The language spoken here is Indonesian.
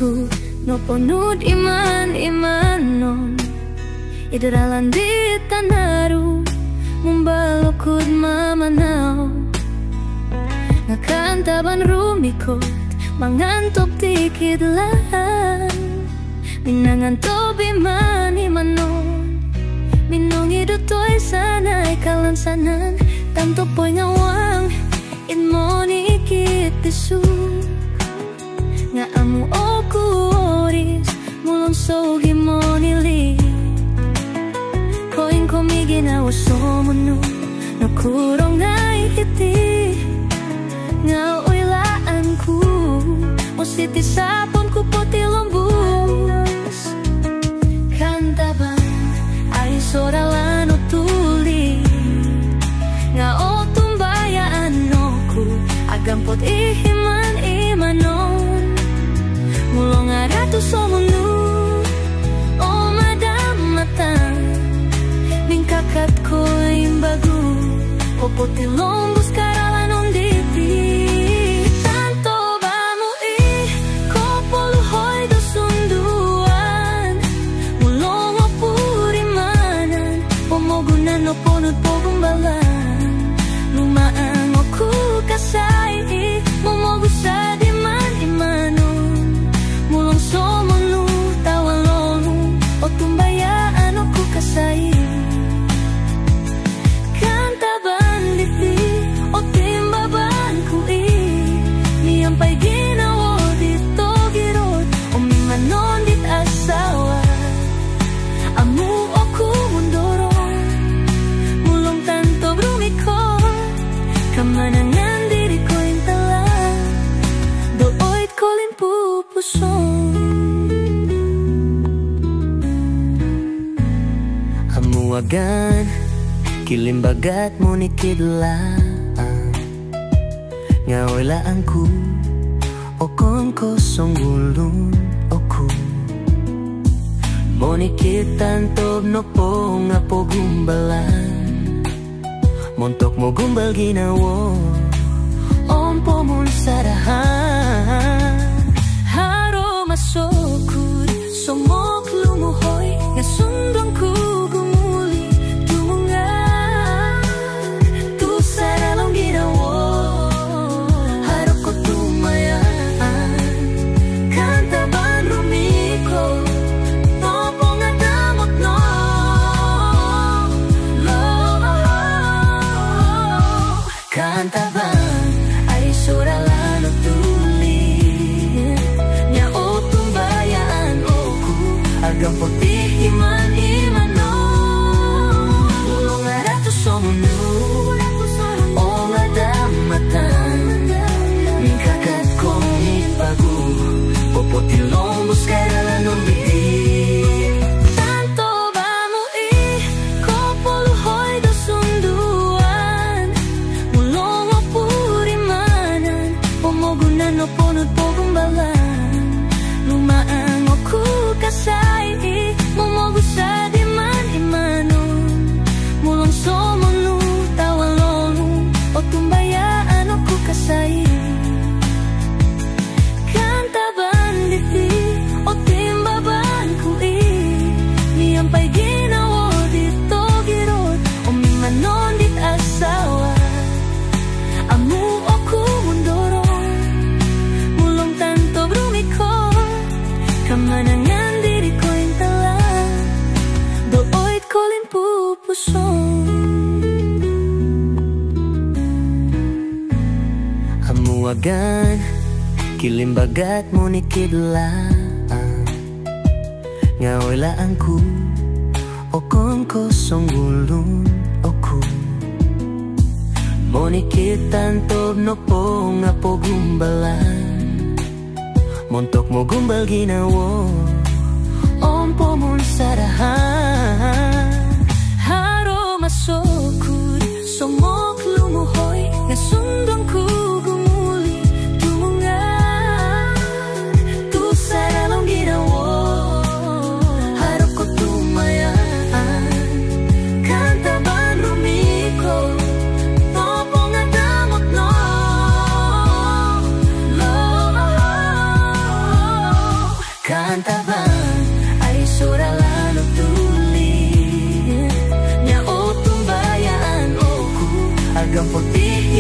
ku no ponud iman-imanon idralan di tanaru mumbalukud mamanaw ngakantaban rumikot mangantop tikid lang minangantop iman-imanon minong idutoy sanay kalansanan tanto po'y ngawang inmo ni ikit tisu nga amu oku oris mulong sogi mo nili koing komigi na wasomono nakurong ay iti nga uilaan ku o siti sapon ku poti lombus kantaban ay soralan o tuli nga o tumbayaan ku agampot ihiman-imanon mulong aratu somonu o madamatan ningkakat ko imbagu o poti lombus karalan diti tanto ba mo ko poluhoy do sunduan mulong o purimanan pomogunan o ponut pogumbalan lumaan o ku kasay momogu sa diman-imanon mulong somonu tawalonu o tumbayaan o ku kasay kantaban diti o timbaban ku niyampay ginawo dito girot o mimanon dit asawa amu o ku mundoron mulong tanto brumikot kamanangan diri ko intala dooit kolin pupuson amuagan kilimbagat mo ni kidlaan nga walaan ku o kong kosong gulun o ku mo ni kitantob no po nga po gumbalan montok mo gumbal ginawo ompo mo sarahan haro masokud somok lumuhoy nga sundong ku gumuli tungan tu saralong ginawo haro ko tumayaan kantaban rumiko topo nga damot no kantaban ay suralan o tuli nya o tumbayaan o ku agam poti iman-imano mulong arato somonu o nga damatan mingkakat kong ipagu o poti lombos karalan o biti tanto ba mo ko poluhoy do sunduan mulong o purimanan pomogunan o ponut pogumbalan lumaan o ku kasay momogu sa diman-imanon mulong somonu tawalonu o tumbayaan o ku kasay kantaban diti o timbaban ku niyampay ginawo dito girot o mimanon dit asawa amu o ku mundoron mulong tanto brumiko kamanangan diri ko intala dooit kolin pupuson amuagan kilimbagat mo ni kidlaan nga walaan ku o kong kosong gulun o ku mo ni kitantob no po nga po gumbalan montok mo gumbal ginawo ompo mo sarahan haro masokud somok lumuhoy nga sundong ku gumuli tungan tu saralong ginawo haro ko tumayaan kantaban rumiko topo nga damot no tabang ay suralan o tulit nya o tumbayaan o ku agam puti